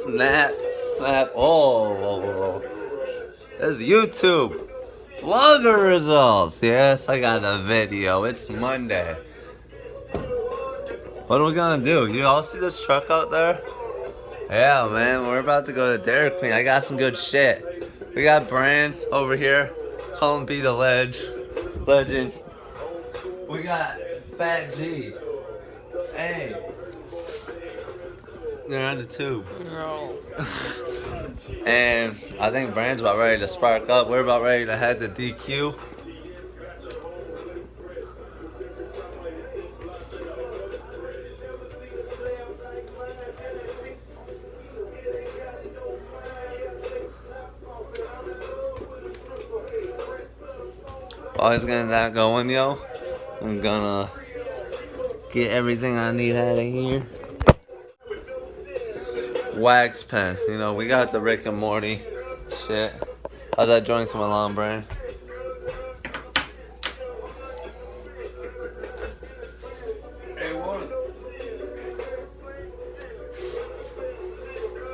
Snap, snap. Oh, that's YouTube. Vlogger results. Yes, I got a video. It's Monday. What are we gonna do? You all see this truck out there? Yeah, man, we're about to go to Dairy Queen. I got some good shit. We got Brand over here. Call him be the legend. We got Fat G. Hey. They're on the tube. No. And I think Brand's about ready to spark up. We're about ready to head to DQ. While he's getting that going, yo, I'm gonna get everything I need out of here. Wax pen, you know, we got the Rick and Morty shit. How's that joint coming along, Brand? A1.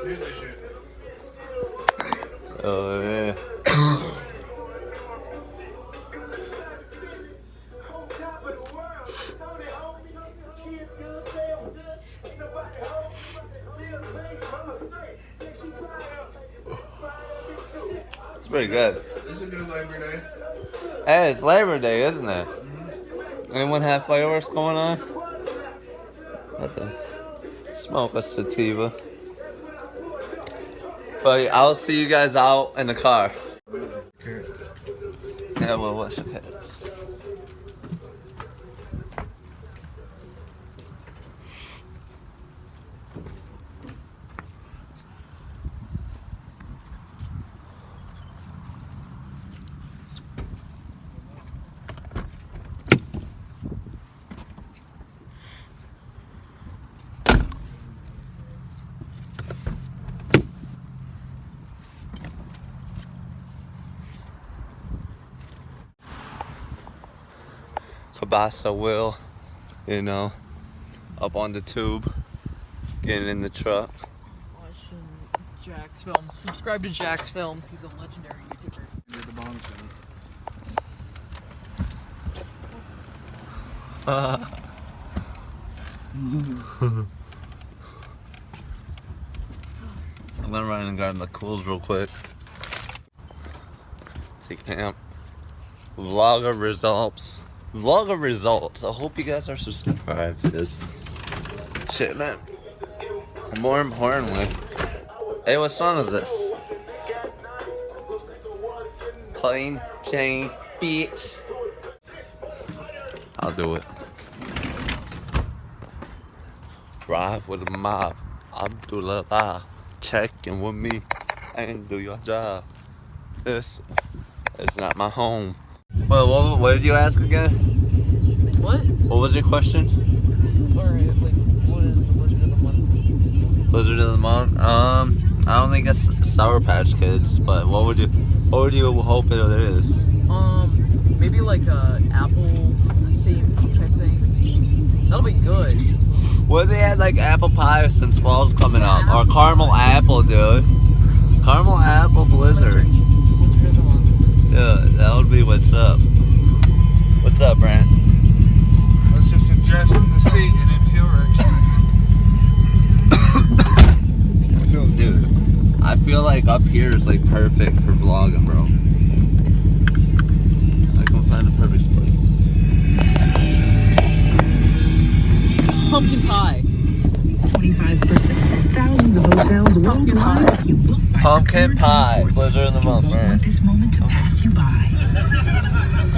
Here's this shit. Oh, yeah. It's pretty good. This is a good Labor Day. Hey, it's Labor Day, isn't it? Anyone have fireworks going on? Nothing. Smoke a sativa. But I'll see you guys out in the car. Yeah, well, what's your cats? Kabasa Will, you know, up on the tube, getting in the truck. Watching Jack's Films. Subscribe to Jack's Films. He's a legendary YouTuber. I'm gonna run and grab the cools real quick. See camp. Vlogger results. Vlogger results. I hope you guys are subscribed to this shit, man. More importantly, hey, what song is this? Plain Jane Bitch. I'll do it. Ride with the mob. Abdullah, checking with me and do your job. This is not my home. Well, what did you ask again? What? What was your question? Alright, like, what is the Blizzard of the Month? Blizzard of the Month? I don't think it's Sour Patch Kids, but what would you hope it is? Maybe like a apple themed type thing. That'll be good. What if they had like apple pie since fall's coming up? Or caramel apple, dude. Caramel apple blizzard. Blizzard of the Month. Yeah, that would be what's up. What's up, Brand? Let's just adjust from the seat and it feel right. Dude, I feel like up here is like perfect for vlogging, bro. I can find the perfect place. Pumpkin pie. 25%. Thousands of hotels worldwide. You book by Pumpkin September pie, 24th. Blizzard of the You Month, won't right? want this moment to pass you by.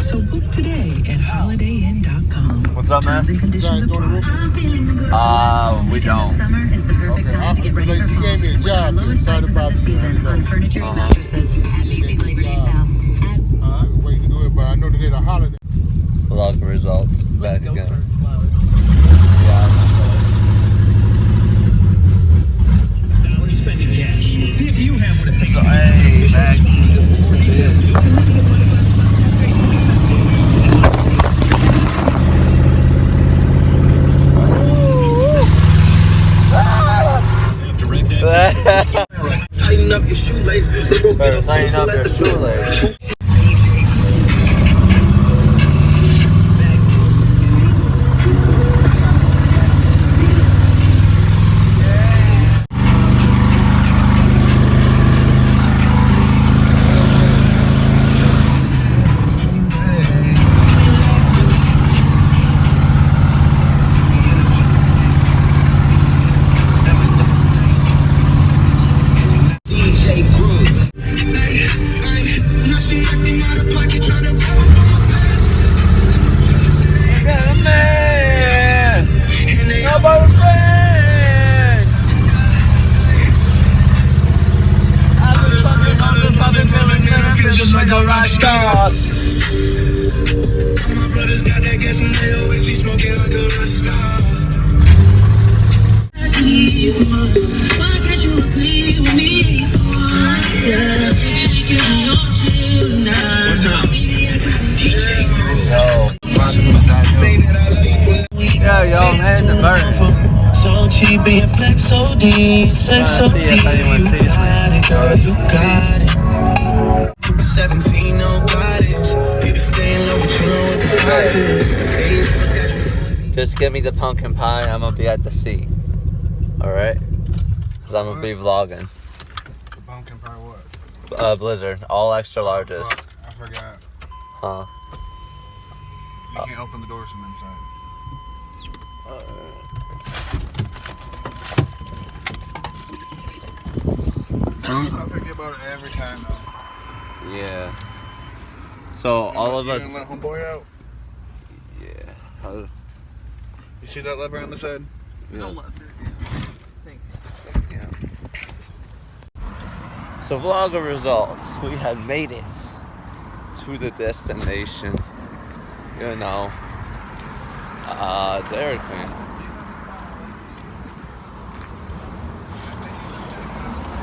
So book today at holidayinn.com. What's up, man? Terms and conditions apply. We don't. Summer is the perfect time to get ready for fall. You gave me a job. With the lowest prices of the season on furniture and mattresses at Macy's Labor Day sale. I was waiting to do it, but I know that it's a holiday. Vlog results. It's like Back again. go-kart flowers. Spending cash. See if you have what it takes. So, hey, back to the Tighten up your shoelaces. Better tighten up your shoelace. Just like a rock star. My brothers got that gas and they always be smoking like a rock star. Why can't you agree with me for once? Yeah, maybe we can be on chill now. What's up? Yo, yo, I'm heading to Burton. So cheap and your flex so deep. Sex so See if anyone sees me. girl, you got it. 17, no guidance. You just staying low, but you know what the price is. Just give me the pumpkin pie. I'm gonna be at the sea. All right, cause I'm gonna be vlogging. The pumpkin pie what? Blizzard, all extra larges. Fuck, I forgot. Huh? You can't open the doors from inside. I forget about it every time though. Yeah. So all of You us. gonna let homeboy out? Yeah. How- You see that lever on the side? There's no yeah. leather. Thanks. So vlogger results. We have made it to the destination. You know, Dairy Queen.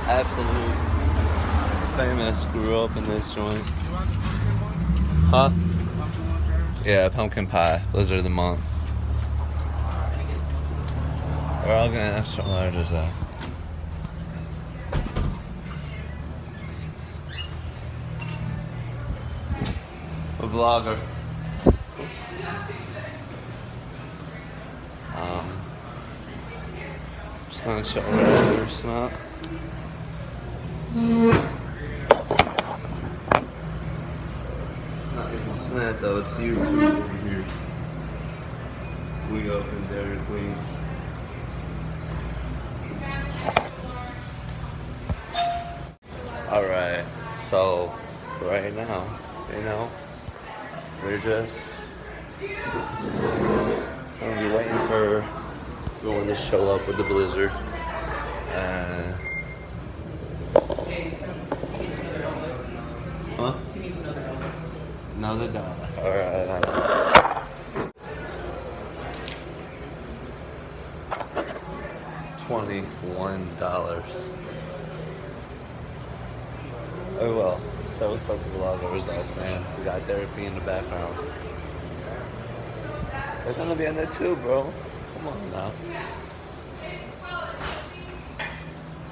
Absolute famous. Grew up in this joint. Huh? Yeah, pumpkin pie. Blizzard of the month. We're all getting extra larges though. A vlogger. Just gonna chill right here, snap. It's not even snap though, it's YouTube over here. We open Dairy Queen. Alright, so right now, you know, we're just gonna be waiting for going to show up with the blizzard. And huh? Another dollar. Alright. $21. Oh well. So what's up to vlog results, man? We got therapy in the background. They're gonna be in there too, bro. Come on now.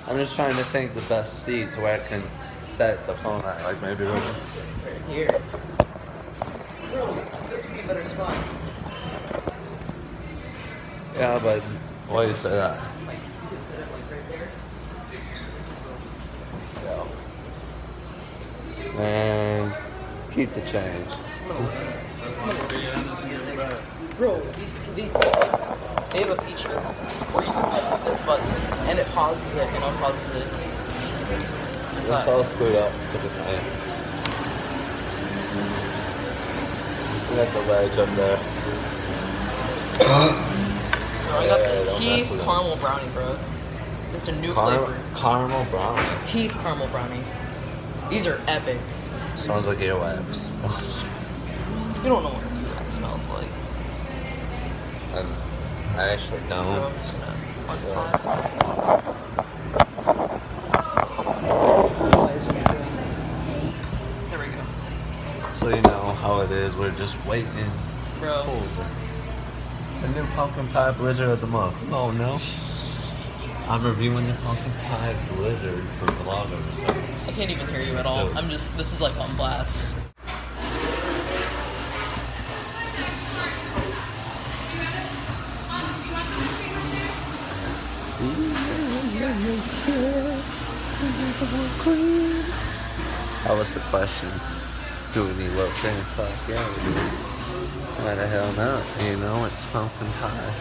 I'm just trying to think the best seat to where I can set the phone at, like maybe right Here. Bro, this would be a better spot. Yeah, but why do you say that? Like, you could set it like right there. And keep the change. Bro, these buttons, they have a feature where you can press this button and it pauses it and unpauses it. It's all screwed up for the time. We got the ledge up there. Bro, I got Yeah, the don't Heath mess with it. caramel brownie, bro. It's a new flavor. Caramel brownie. Heath caramel brownie. These are epic. Smells like earwax. You don't know what earwax smells like. I actually So don't. I'm just gonna There we go. So you know how it is. We're just waiting. Bro. The new pumpkin pie blizzard of the month. Oh no. I'm reviewing the pumpkin pie blizzard for vloggers. I can't even hear you at all. So- This is like on blast. That was the question. Do we need whipped cream? Fuck yeah, we do. Why the hell not? You know, it's pumpkin pie.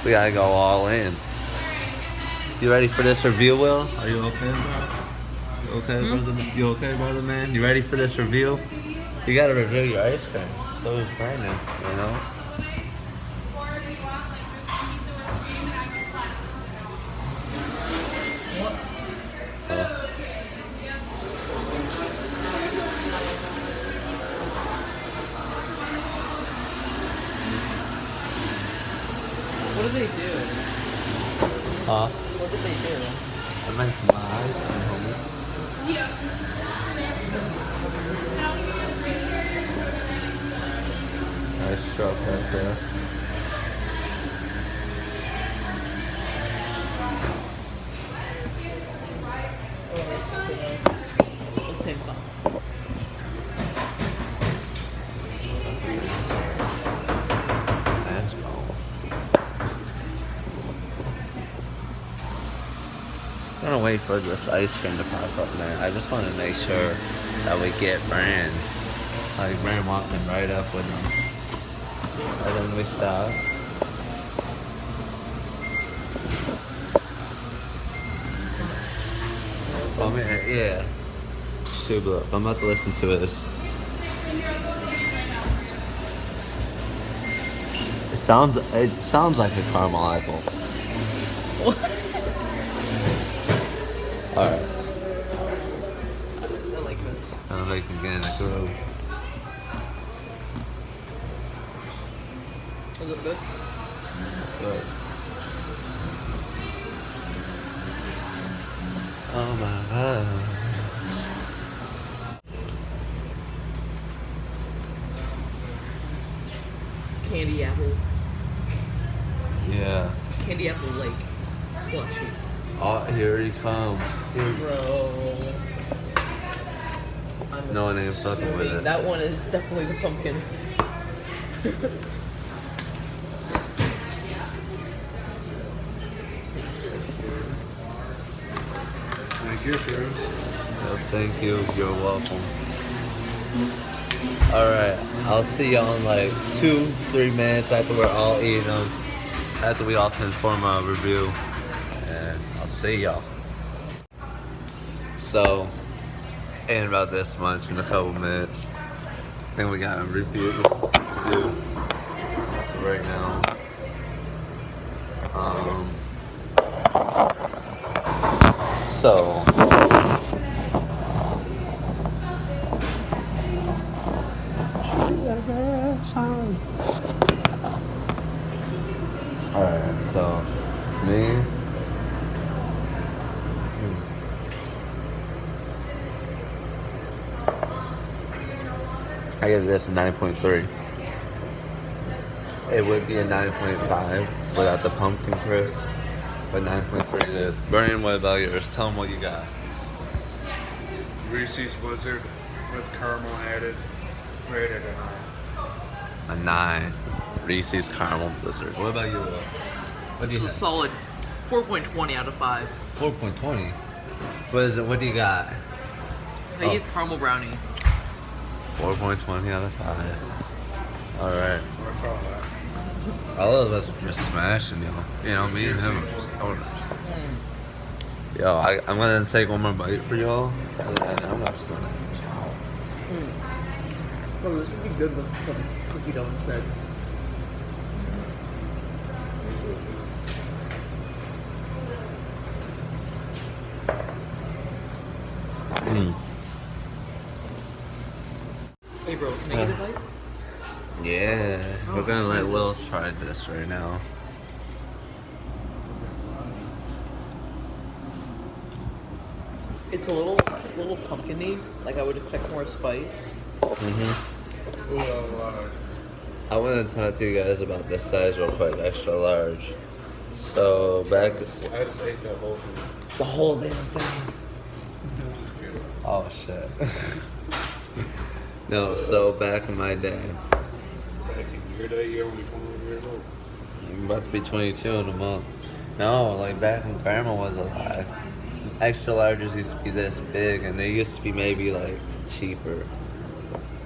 We gotta go all in. You ready for this review, Will? Are you okay, bro? You okay, brother? You okay, brother, man? You ready for this review? You gotta review your ice cream. So is Brandon, you know? What did they do? Huh? What did they do? I meant my ice cream, homie. Nice truck right there. Let's take some. That's bone. I'm gonna wait for this ice cream to pop up, man. I just want to make sure that we get brands. Like Brand walking right up with them. And then we stop. I mean, yeah. Super. I'm about to listen to this. It sounds like a caramel apple. Alright. I like this. I'm making organic road. Is it good? Good. Oh my god. Candy apple. Yeah. Candy apple like slushy. Oh, here he comes. Bro. No one ain't fucking with it. That one is definitely the pumpkin. Thank you, Terrence. Thank you. You're welcome. Alright. I'll see y'all in like 2-3 minutes after we're all eating them. After we all confirm our review. And I'll see y'all. So, in about this much in a couple minutes. I think we got a review. So right now. So alright, so me. I give this a 9.3. It would be a 9.5 without the pumpkin crisp, but 9.3 it is. Brian, what about yours? Tell them what you got. Reese's Blizzard with caramel added. Rated a 9. A 9. Reese's Caramel Blizzard. What about you, Will? What do This you is a have? solid 4.20 out of 5. 4.20. What is it? What do you got? I Oh. eat caramel brownie. 4.20 out of 5. Alright. I call that. All of us are just smashing, yo. You know, me and him are just owners. Yo, I'm gonna take one more bite for y'all. And I'm not just gonna chow. Oh, this would be good with some cookie dough instead. Hey bro, can I get a bite? Yeah, we're gonna let Will try this right now. It's a little pumpkin-y. Like I would expect more spice. I want to talk to you guys about this size real quick, extra large. So back I just ate that whole thing. the whole damn thing. Oh shit. No, so back in my day, Back in your day, you're only 21 years old. I'm about to be 22 in a month. No, like back when grandma was alive, extra larges used to be this big, and they used to be maybe like cheaper.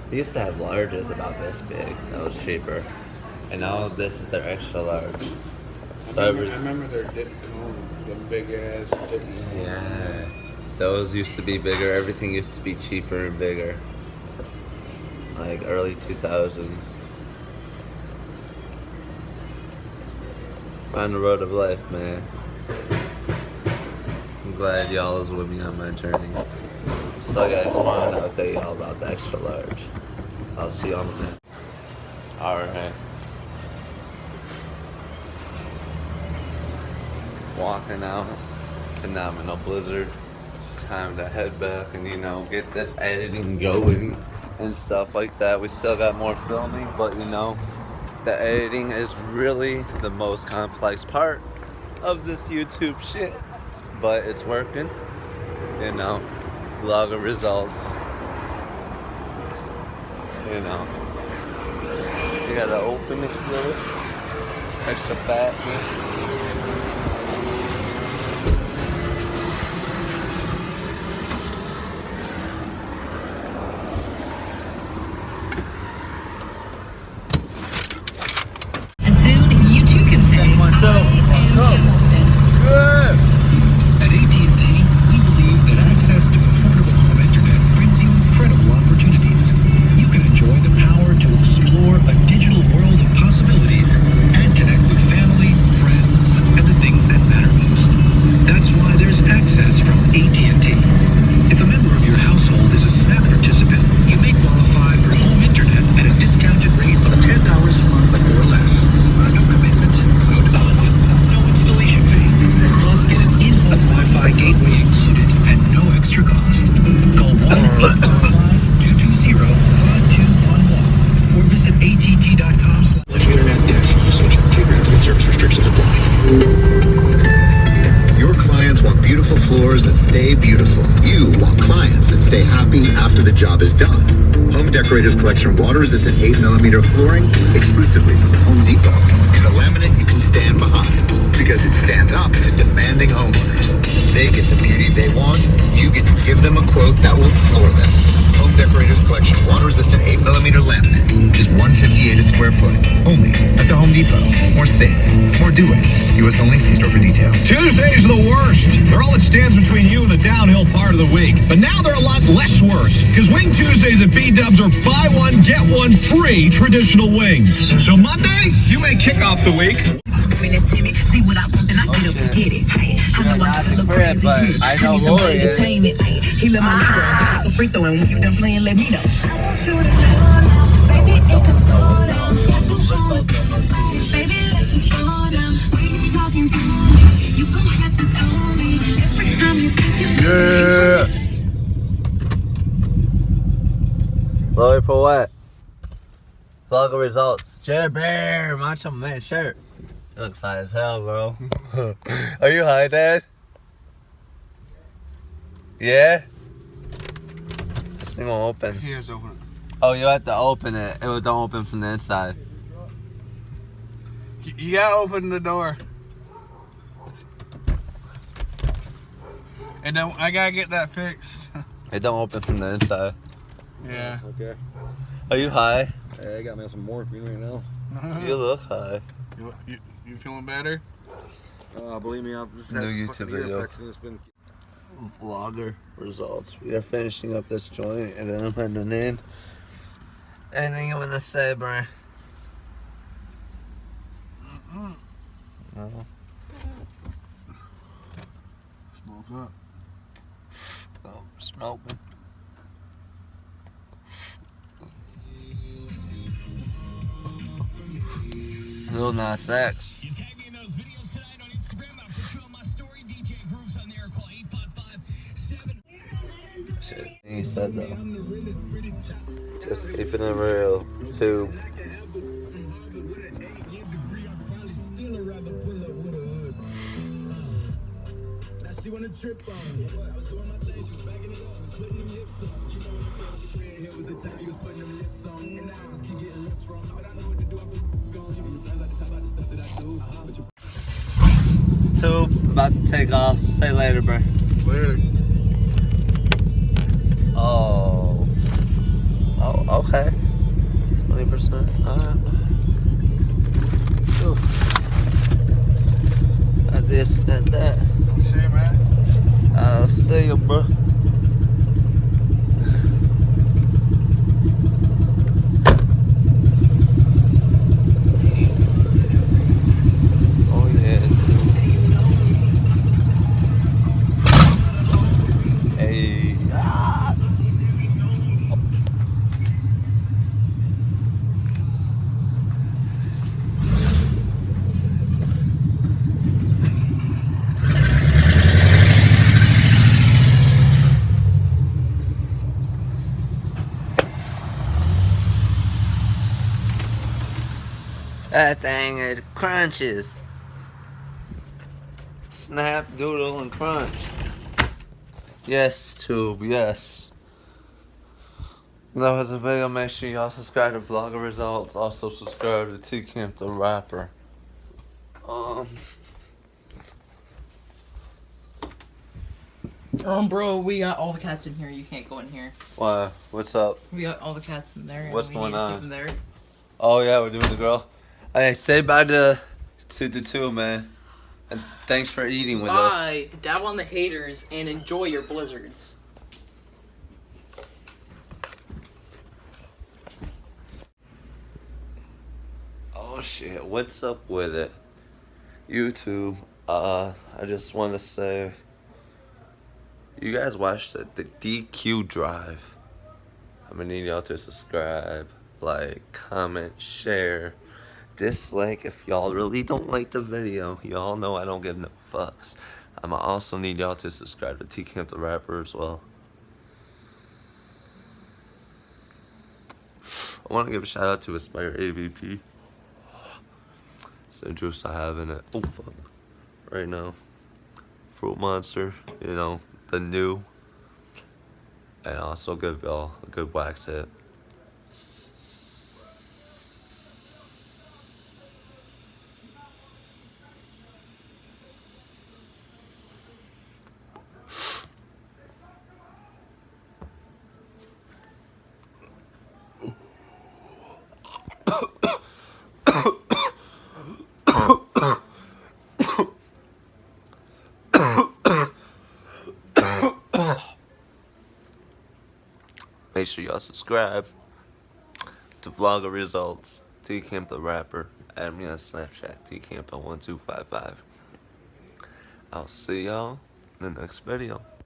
They used to have larges about this big. That was cheaper, and now this is their extra large. So I remember their dip cone, the big ass dip cone. yeah, those used to be bigger. Everything used to be cheaper and bigger. Like early 2000s. On the road of life, man. I'm glad y'all is with me on my journey. So yeah, I just wanted to update y'all about the extra large. I'll see y'all in a minute. Alright. Walking out. Phenomenal blizzard. It's time to head back and, you know, get this editing going and stuff like that. We still got more filming, but you know, the editing is really the most complex part of this YouTube shit. But it's working, you know. Log of results. You know. You gotta open it with extra fatness. And soon you too can say, I am Hamilton. At AT&T, we believe that access to affordable home internet brings you incredible opportunities. You can enjoy the power to explore a digital world of possibilities and connect with family, friends, and the things that matter most. That's why there's access from AT&T. If a member of your household is a SNAP participant, you may qualify for home internet at a discounted rate of $10 a month or less. No commitment, no deposit, no installation fee. Plus, get an in-home Wi-Fi gateway included and no extra cost. Call 1-855-220-5211 or visit att.com/internet usage. Geographic service restrictions apply. Your clients want beautiful floors that stay beautiful. You want clients that stay happy after the job is done. Home Decorators Collection water-resistant 8mm flooring, exclusively from Home Depot, is a laminate you can stand behind because it stands up to demanding homeowners. They get the beauty they want. You get to give them a quote that will floor them. Home Decorators Collection water-resistant 8mm laminate, just $158 a square foot. Only at the Home Depot. More say it, more do it. U.S. only. See store for details. Tuesdays are the worst. They're all that stands between you and the downhill part of the week. But now they're a lot less worse, because Wing Tuesdays at B-Dubs are buy one, get one free traditional wings. So Monday, you may kick off the week. See what I want, then I get up and get it. Hey, I know I look crazy, but I know Lori is. He let my nigga some free throwing. When you done playing, let me know. Yeah. Lori for what? Vlog of results. Jared Bear, Macho Man shirt. It looks high as hell, bro. Are you high, Dad? Yeah? This thing won't open. He has to open it. Oh, you have to open it. It don't open from the inside. You gotta open the door. And then I gotta get that fixed. It don't open from the inside. Yeah. Okay. Are you high? Hey, I got me on some morphine right now. You look high. You feeling better? Believe me, I've just New had YouTube fucking ear video. infection. It's been Vlogger results. We are finishing up this joint and then I'm heading in. Anything you want to say, Brian? No. Smoke up. Oh, smoking. Lil Nas X. You tag me in those videos tonight on Instagram. I'll put you on my story. DJ Grooves on there. Call 855-7. Shit. He said though. Just keeping it real. Tube. She wanna trip on me. I was doing my thing, she was backing it up, she was putting them hips on. You know when you feel like your friend here was the time you was putting them lips on. And now I just keep getting lips from. But I know what to do, I'm gone. You be friends like the top about the stuff that I do. But you Two, about to take off. Say later, bro. Later. Oh. Oh, okay. 20%. Alright. At this, at that. See you, man. I'll see you, bro. Oh, yeah. Hey. Ah. That thing, it crunches. Snap, doodle, and crunch. Yes, tube, yes. That was the video. Make sure y'all subscribe to Vlogger Results. Also subscribe to T-Camp the Rapper. Bro, we got all the cats in here. You can't go in here. Why? What's up? We got all the cats in there. And What's we going need to on? keep them there. Oh yeah, we're doing the girl. Hey, say bye to the two, man. And thanks for eating with us. Bye. Dab on the haters and enjoy your blizzards. Oh shit, what's up with it? YouTube, I just want to say, you guys watched the DQ drive. I'm gonna need y'all to subscribe, like, comment, share, dislike if y'all really don't like the video. Y'all know I don't give no fucks. I'ma also need y'all to subscribe to T-Camp the Rapper as well. I want to give a shout out to Aspire AVP. It's the juice I have in it. Oh fuck. Right now. Fruit Monster, you know, the new. And also give y'all a good wax hit. Make sure y'all subscribe to Vlogger Results, T-Camp the Rapper. Add me on Snapchat, TCamp1255. I'll see y'all in the next video.